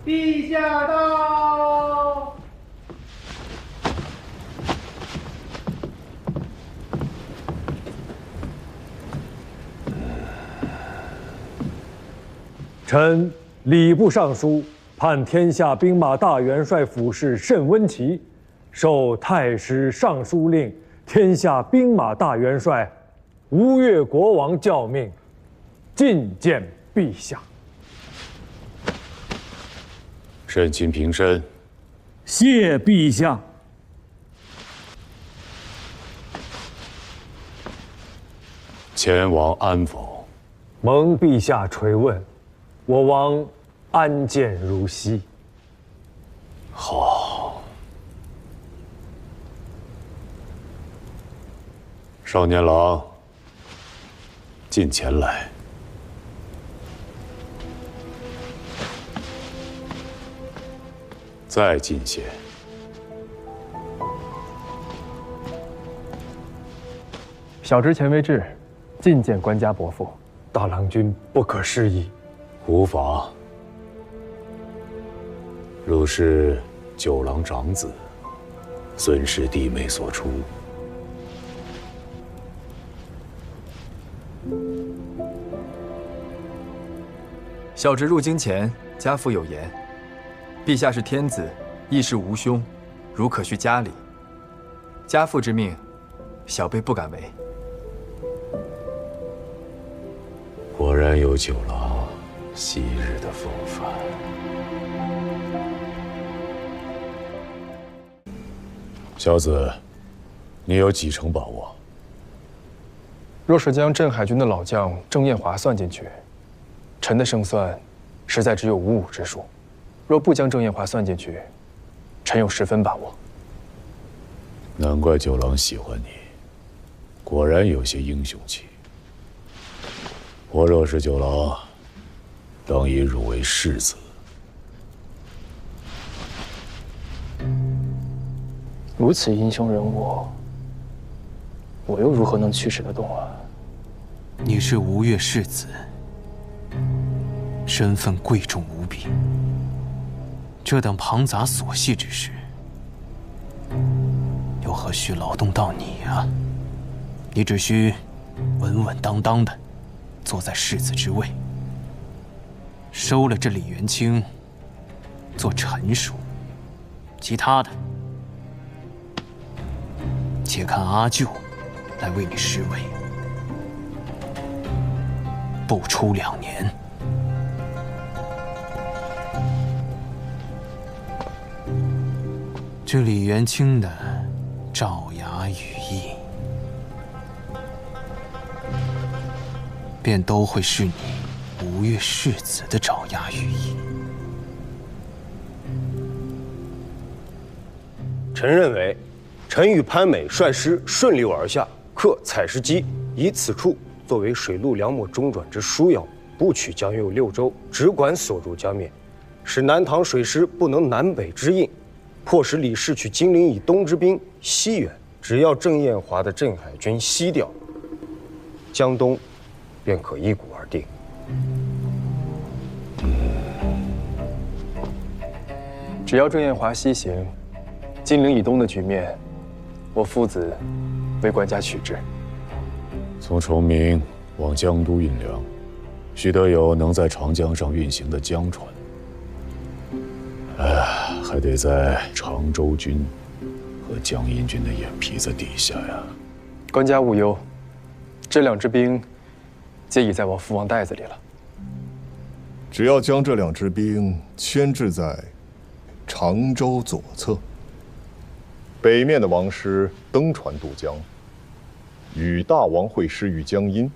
陛下到。臣礼部尚书判天下兵马大元帅府事慎温琪，受太师尚书令，天下兵马大元帅吴越国王教命，觐见陛下。慎亲平身。谢陛下。前王安否？蒙陛下垂问，我王安健如昔。好。少年郎，近前来。再近些。小侄前为至，觐见官家伯父。大郎君不可失仪。无妨。汝是九郎长子，孙氏弟妹所出。小侄入京前，家父有言：陛下是天子，亦是吾兄，如可续家礼。家父之命，小辈不敢违。果然有九郎昔日的风范。小子，你有几成把握？若是将镇海军的老将郑彦华算进去，臣的胜算实在只有5-5之数。若不将郑彦华算进去，臣有10分把握。难怪九郎喜欢你，果然有些英雄气。我若是九郎，当以汝为世子。如此英雄人物，我又如何能驱使得动啊？你是吴越世子，身份贵重无比。这等庞杂琐细之事，又何须劳动到你啊？你只需稳稳当当的坐在世子之位，收了这李元清做臣属，其他的且看阿舅来为你侍卫。不出2年，这李元清的爪牙羽翼，便都会是你吴越世子的爪牙羽翼。臣认为，臣与潘美率师顺流而下，克采石矶，以此处作为水陆两抹中转之枢要，不取江右6州，只管锁住江面，使南唐水师不能南北之应，迫使李氏取金陵以东之兵西援。只要郑彦华的镇海军西调，江东便可一鼓而定。只要郑彦华西行，金陵以东的局面，我父子为官家取之。从崇明往江都运粮，须得有能在长江上运行的江船。还得在常州军和江阴军的眼皮子底下呀。官家勿忧，这2支兵皆已在我父王袋子里了。只要将这2支兵牵制在常州左侧，北面的王师登船渡江，与大王会师于江阴，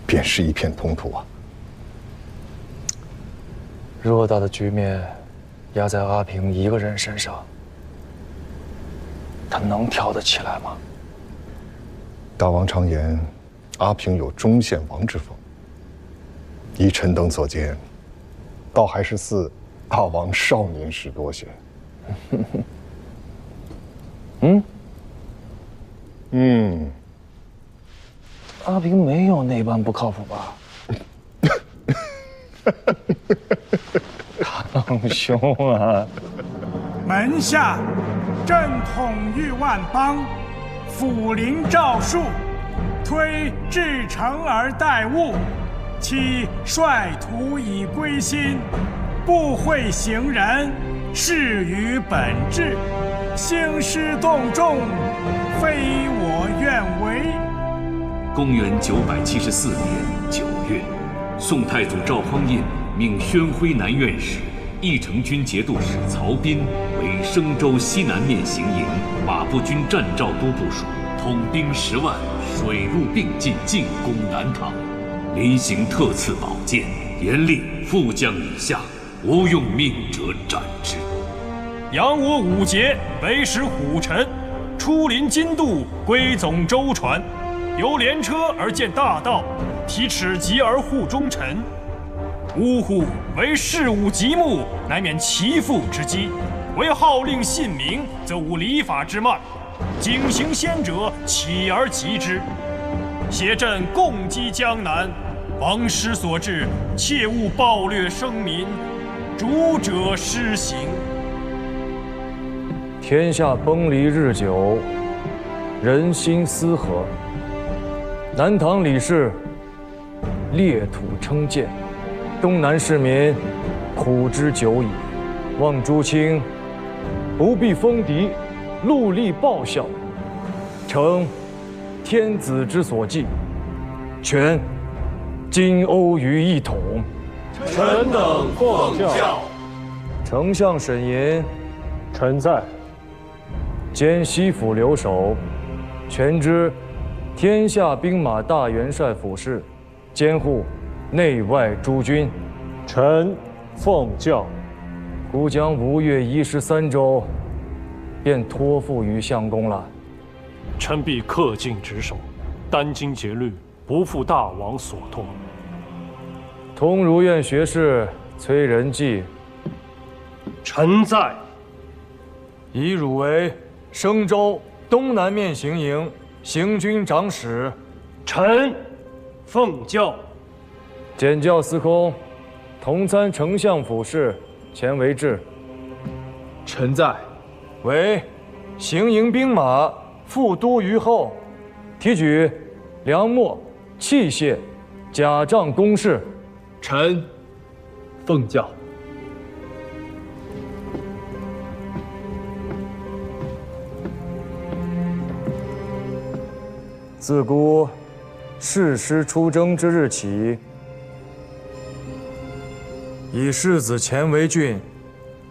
便是一片通途啊！偌大的局面压在阿平一个人身上，他能挑得起来吗？大王常言，阿平有中宪王之风。依臣等所见，倒还是似大王少年时多些。阿平没有那般不靠谱吧？堂兄啊！门下，朕统御万邦，辅临诏书，推至诚而待物，期率土以归心，不讳行人，事于本志，兴师动众，非我愿为。公元974年9月，宋太祖赵匡胤命宣徽南院使、义成军节度使曹彬为升州西南面行营马步军战兆都部署，统兵10万，水陆并进，进攻南唐。临行特赐宝剑，严令副将以下无用命者斩之。扬我武节，为使虎臣，出临津渡，归总舟船。由连车而见大道，提尺疾而护忠臣。呜呼！为事务极目，乃免其父之机；为号令信明，则无礼法之慢。警行先者，起而击之。挟朕共击江南，王师所至，切勿暴掠生民，主者施行。天下崩离日久，人心思合。南唐李氏裂土称鉴，东南市民苦之久矣。望诸卿不必封敌，戮力报效，承天子之所寄，全金瓯于一统。臣等奉教。丞相沈寅，臣在。兼西府留守，全知天下兵马大元帅府事，监护内外诸军。臣奉教。吾将吴越1师3州，便托付于相公了。臣必恪尽职守，殚精竭虑，不负大王所托。通儒院学士崔仁济，臣在。以汝为升州东南面行营行军长史。臣奉教。检校司空，同参丞相府事，钱维志。臣在。为行营兵马副都虞候，提举粮秣、器械、甲仗公事。臣奉教。自古誓师出征之日起，以世子钱维俊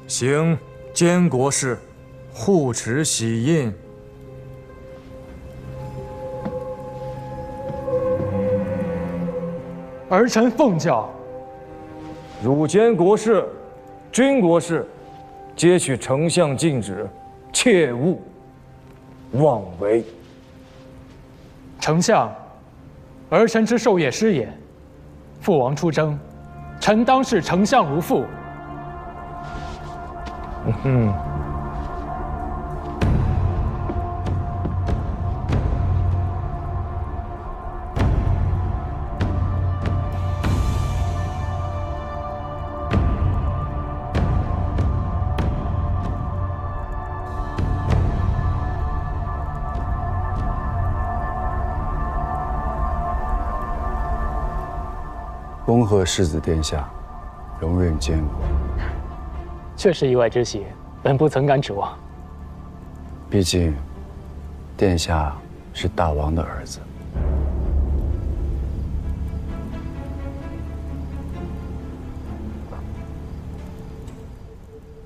行监国事，护持玺印。儿臣奉教。汝监国事、军国事，皆许丞相禁止，切勿妄为。丞相，儿臣之授业师也。父王出征，臣当视丞相如父。恭贺世子殿下荣任监国，确是意外之喜，本不曾敢指望。毕竟，殿下是大王的儿子。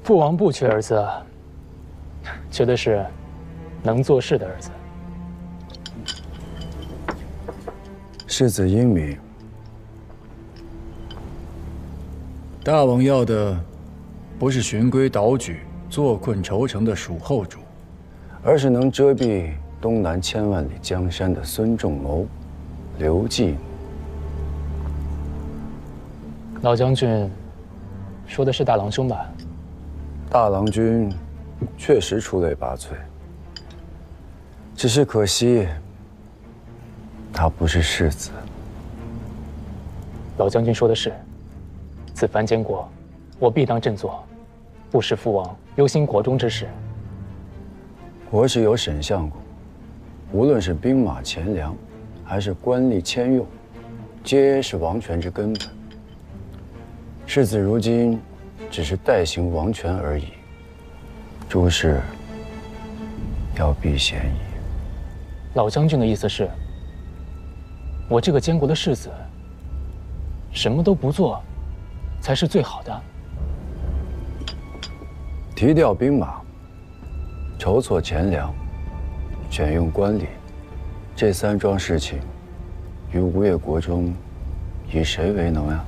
父王不缺儿子，缺的是能做事的儿子。世子英明。大王要的不是循规蹈矩、坐困愁城的蜀后主，而是能遮蔽东南千万里江山的孙仲谋、刘季。老将军说的是大郎兄吧？大郎君确实出类拔萃，只是可惜他不是世子。老将军说的是。此番监国，我必当振作，不使父王忧心国中之事。国是有沈相公，无论是兵马钱粮，还是官吏迁用，皆是王权之根本。世子如今只是代行王权而已，诸事要避嫌疑。老将军的意思是，我这个监国的世子，什么都不做，才是最好的。提调兵马，筹措钱粮，选用官吏，这3桩事情，于吴越国中，以谁为能呀？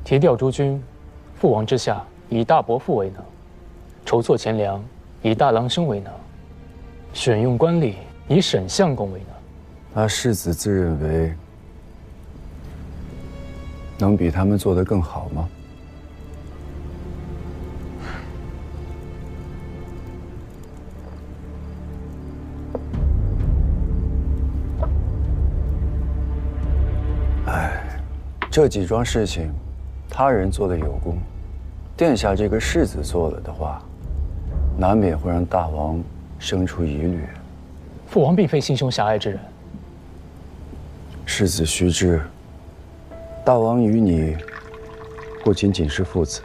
提调诸军，父王之下，以大伯父为能；筹措钱粮，以大郎兄为能；选用官吏，以沈相公为能。那世子自认为能比他们做得更好吗？这几桩事情，他人做的有功，殿下这个世子做了的话，难免会让大王生出疑虑。父王并非心胸狭隘之人。世子须知，大王与你不仅仅是父子，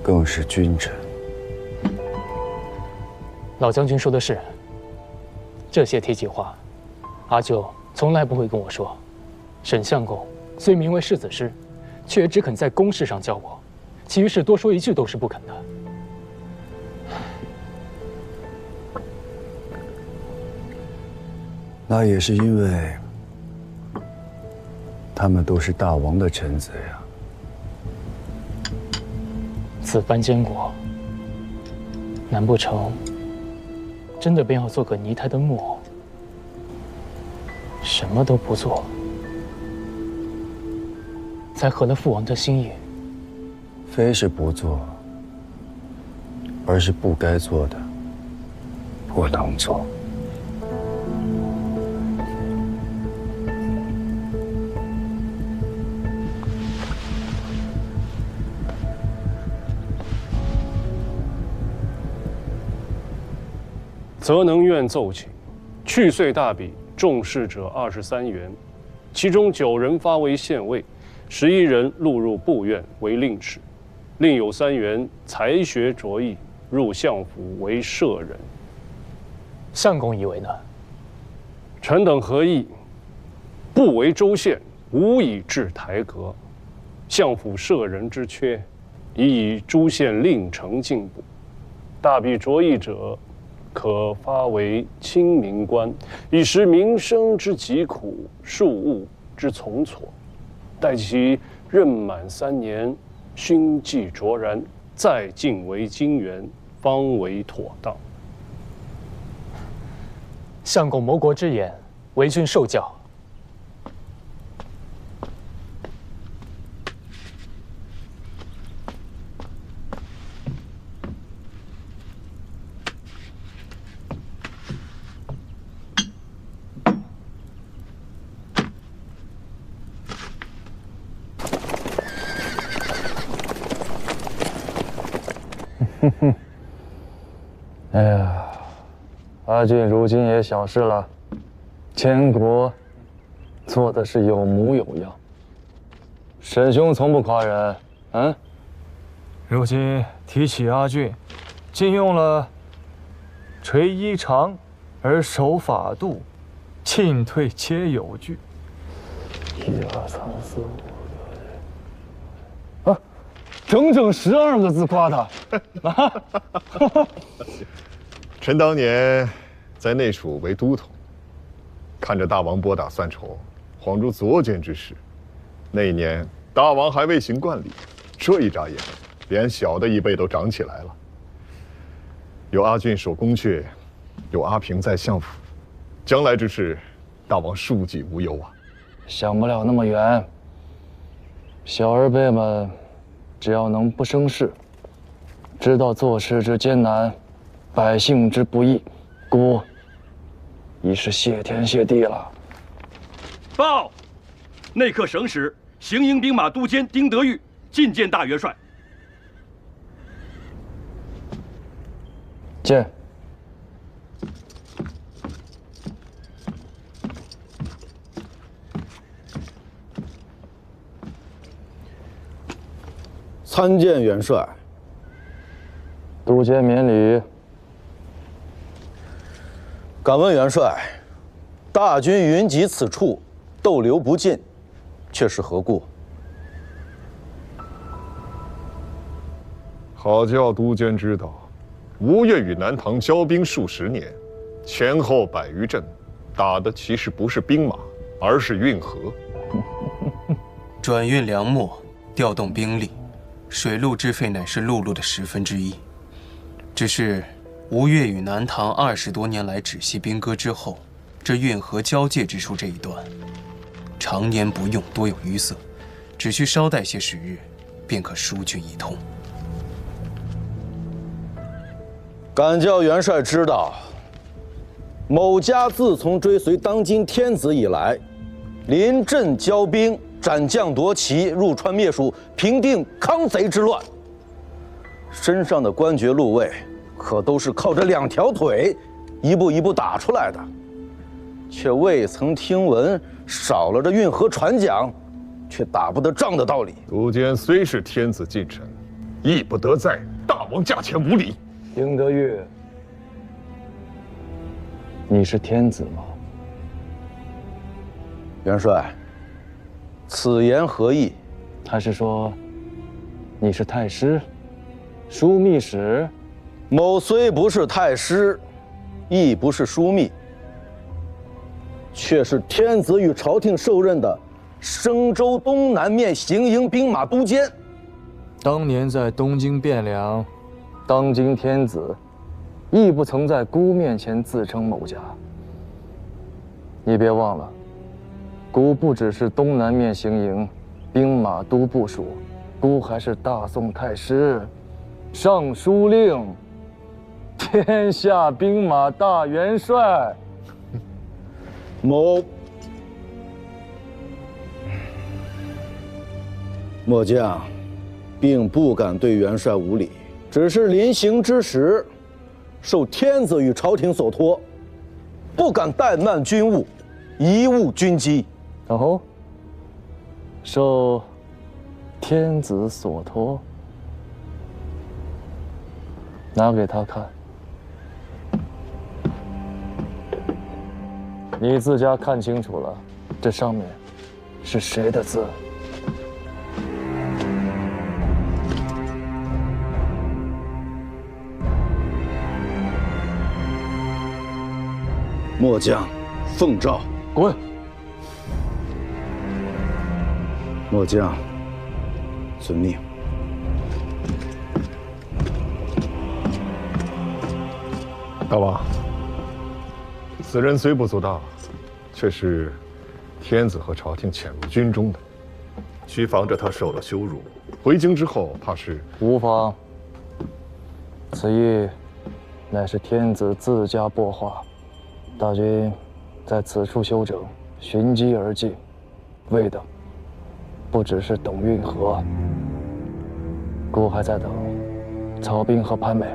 更是君臣。老将军说的是，这些提起话，阿舅从来不会跟我说。沈相公虽名为世子师，却只肯在公事上教我，其余事多说一句都是不肯的。那也是因为他们都是大王的臣子呀。此番监国，难不成真的便要做个泥胎的木偶，什么都不做，才合了父王的心意？非是不做，而是不该做的，不能做。则能院奏请，去岁大比，中士者23员，其中9人发为县尉，11人录入部院为令史，另有3员才学卓异，入相府为舍人。相公以为呢？臣等合议，不为州县，无以治台阁。相府舍人之缺，已以诸县令丞进补。大比卓异者，可发为清明官，以识民生之疾苦，庶务之从挫。待其任满3年，勋绩卓然，再进为京员，方为妥当。相公谋国之言，为君受教。哎呀，阿俊如今也小事了，监国做的是有模有样。沈兄从不夸人，嗯？如今提起阿俊，竟用了垂衣长而守法度，进退皆有据。1、2、3、4、5、6、7，整整12个字夸他。臣当年在内署为都统，看着大王拨打算筹，恍如昨间之事。那一年大王还未行冠礼，这一眨眼，连小的一辈都长起来了。有阿俊守宫阙，有阿平在相府，将来之事，大王庶几无忧啊。想不了那么远。小儿辈们，只要能不生事，知道做事之艰难，百姓之不易，孤已是谢天谢地了。报，内克省使行营兵马都监丁德玉觐见大元帅。见。参见元帅。督监免礼。敢问元帅，大军云集此处，逗留不进，却是何故？好叫督监知道，吴越与南唐交兵数十年，前后100余阵，打的其实不是兵马，而是运河。转运粮秣，调动兵力，水陆之费乃是陆路的1/10。只是吴越与南唐20多年来止息兵戈之后，这运河交界之处这一段，常年不用，多有淤塞，只需稍待些时日，便可疏浚一通。敢叫元帅知道，某家自从追随当今天子以来，临阵交兵，斩将夺旗，入川灭蜀，平定康贼之乱。身上的官爵禄位，可都是靠着2条腿，一步一步打出来的，却未曾听闻少了这运河船桨，却打不得仗的道理。督监虽是天子近臣，亦不得在大王驾前无礼。英德玉，你是天子吗？元帅，此言何意？还是说你是太师、枢密使？某虽不是太师，亦不是枢密，却是天子与朝廷受任的升州东南面行营兵马都监。当年在东京汴梁，当今天子亦不曾在孤面前自称某家。你别忘了，孤不只是东南面行营兵马都部署，孤还是大宋太师、尚书令、天下兵马大元帅。末将并不敢对元帅无礼，只是临行之时，受天子与朝廷所托，不敢怠慢军务，贻误军机。哦，受天子所托，拿给他看。你自家看清楚了，这上面是谁的字？末将奉诏。滚！末将遵命。大王，此人虽不足大，却是天子和朝廷遣入军中的，需防着他受了羞辱，回京之后怕是无妨。此役乃是天子自家拨划，大军在此处休整，寻机而进，为的不只是等运河，孤还在等曹彬和潘美。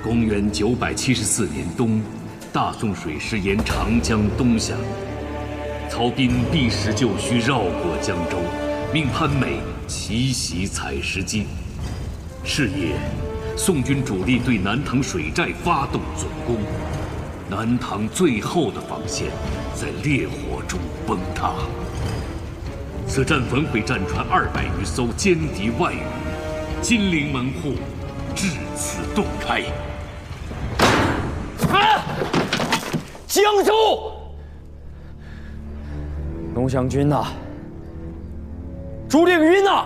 公元974年冬，大宋水师沿长江东下，曹彬避实就虚，绕过江州，命潘美奇袭采石矶。是夜，宋军主力对南唐水寨发动总攻，南唐最后的防线在烈火中崩塌。此战焚毁战船200余艘，歼敌万余，金陵门户至此洞开。江州，龙翔军呐，朱令云呐，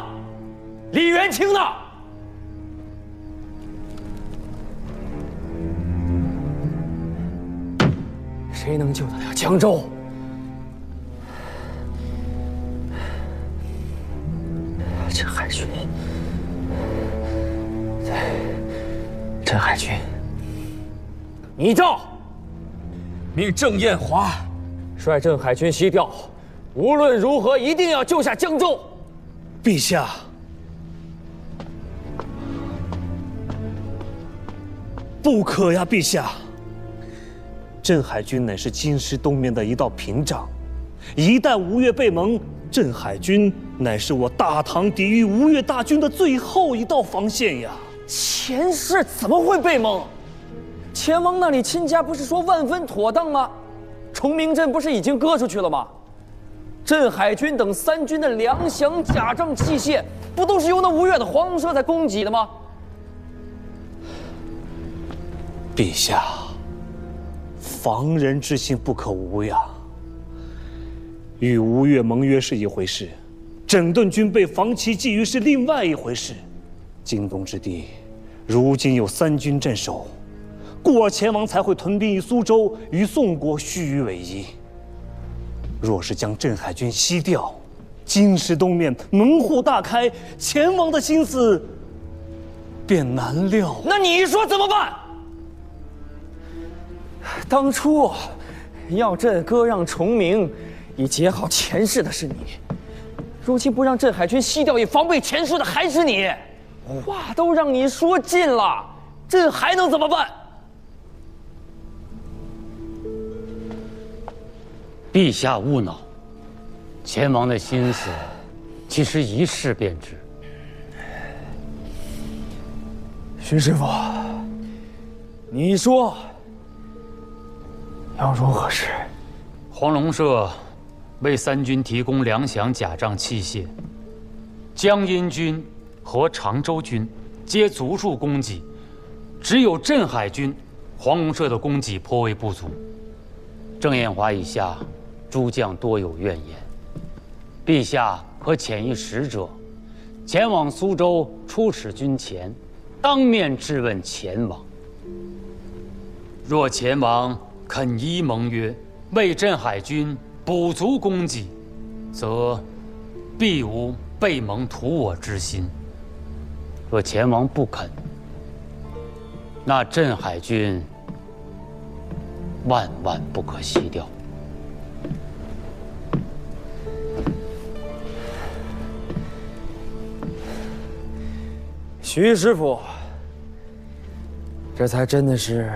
李元清呐，谁能救得了江州？陈海军，陈海军，拟诏命郑彦华率镇海军西调，无论如何一定要救下江州。陛下，不可呀，陛下！镇海军乃是京师东面的一道屏障，一旦吴越被蒙，镇海军乃是我大唐抵御吴越大军的最后一道防线呀。前世怎么会被蒙？前王那里亲家不是说万分妥当吗？崇明镇不是已经割出去了吗？镇海军等3军的粮饷、甲胄、器械，不都是由那吴越的黄龙社在供给的吗？陛下，防人之心不可无呀。与吴越盟约是一回事，整顿军备、防其觊觎是另外一回事。京东之地，如今有3军镇守，故而前王才会屯兵于苏州，与宋国虚与委蛇。若是将镇海军西调，京师东面门户大开，前王的心思便难料。那你说怎么办？当初要朕割让崇明，以结好前世的是你；如今不让镇海军西调，以防备前世的还是你。话都让你说尽了，朕还能怎么办？陛下勿恼，前王的心思，其实一试便知。徐师傅，你说要如何是？黄龙社为3军提供粮饷、甲胄、器械，江阴军和常州军皆足数供给，只有镇海军、黄龙社的供给颇为不足。郑彦华以下诸将多有怨言，陛下可遣一使者，前往苏州出使军前，当面质问前王。若前王肯依盟约，为镇海军补足供给，则必无背盟屠我之心。若前王不肯，那镇海军万万不可西调。徐师傅，这才真的是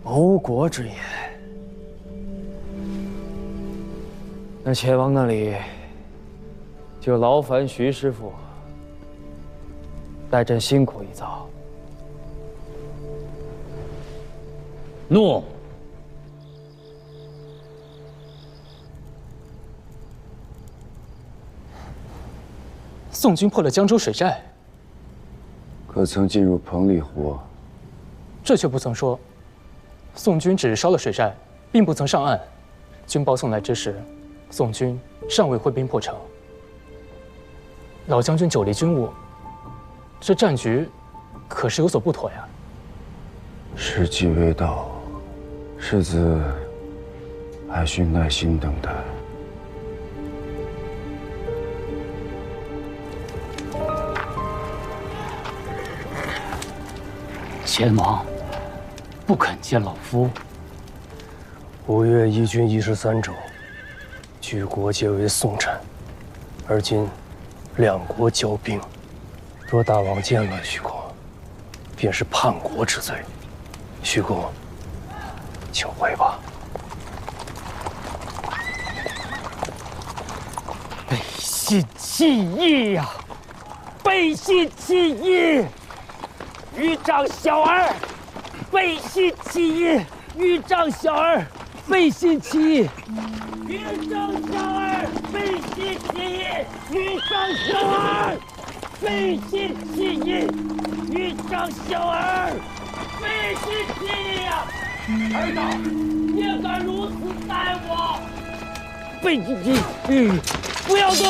谋国之言。那前王那里就劳烦徐师傅代朕辛苦一遭。诺。宋军破了江州水寨，可曾进入彭蠡湖？这却不曾说。宋军只烧了水寨，并不曾上岸。军报送来之时，宋军尚未挥兵破城。老将军久离军务，这战局可是有所不妥呀。时机未到，世子还需耐心等待。前王不肯见老夫。吴越一军13州，举国皆为宋臣，而今两国交兵，若大王见了徐公，便是叛国之罪。徐公，请回吧。背信弃义呀！背信弃义！豫章小儿，背信弃义！豫章小儿，背信弃义！豫章小儿，背信弃义！豫章小儿，背信弃义！豫章小儿，背信弃义呀！儿子，也敢如此待我？背信弃义！不要动！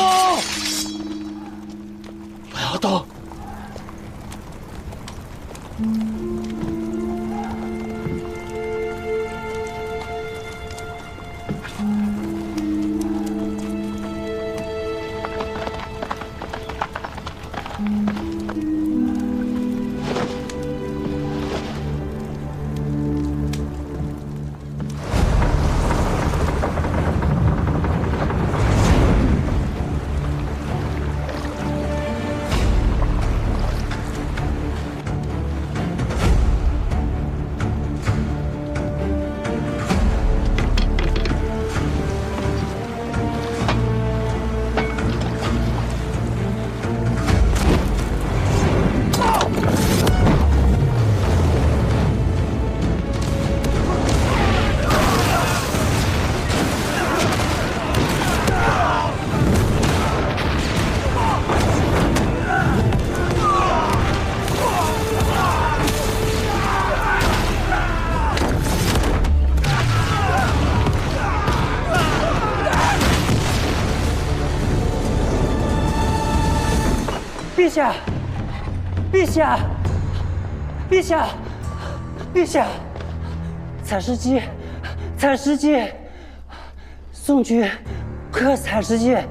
不要动！陛下，陛下，陛下，陛下，采石矶，采石矶，宋军克采石矶，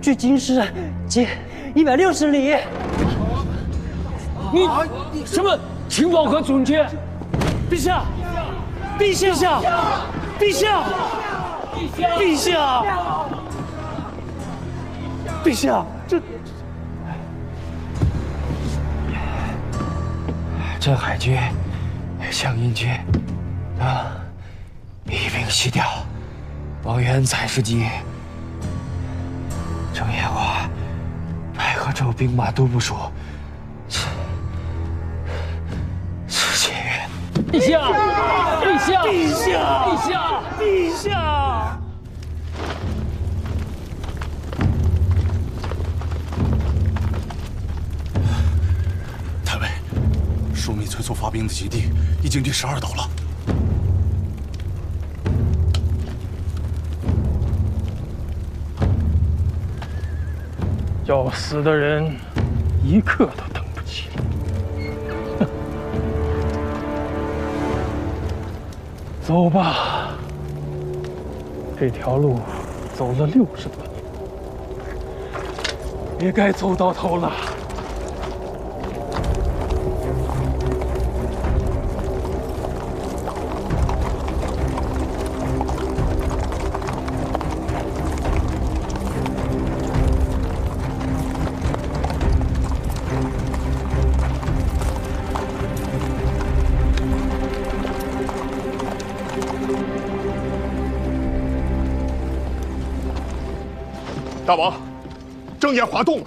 距京师仅160里。你什么情报和准确？陛下，陛下，陛下，陛下，陛下，这镇海军、湘阴军一并西调，王源采石矶。郑延华白河州兵马都部署此前缘。陛下，陛下，陛下，陛下，陛下。太尉，枢密催促发兵的基地已经第12岛了。要死的人一刻都等不起。走吧，这条路走了60多年，也该走到头了。大王，郑延华动了。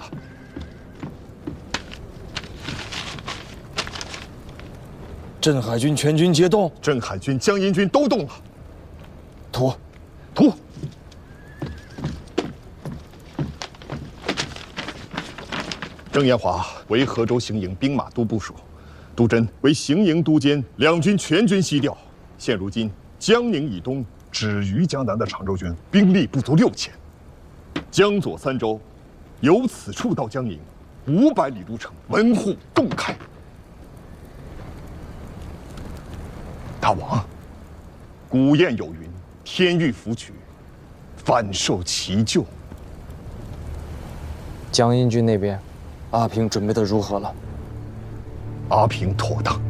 镇海军全军皆动，镇海军、江阴军都动了。图。郑延华为河州行营兵马都部署，杜真为行营都监，两军全军西调。现如今江宁以东止于江南的常州军兵力不足6000。江左3州，由此处到江宁500里路程，门户洞开。大王，古谚有云：“天欲福取，反受其咎。”江阴军那边，阿平准备的如何了？阿平妥当。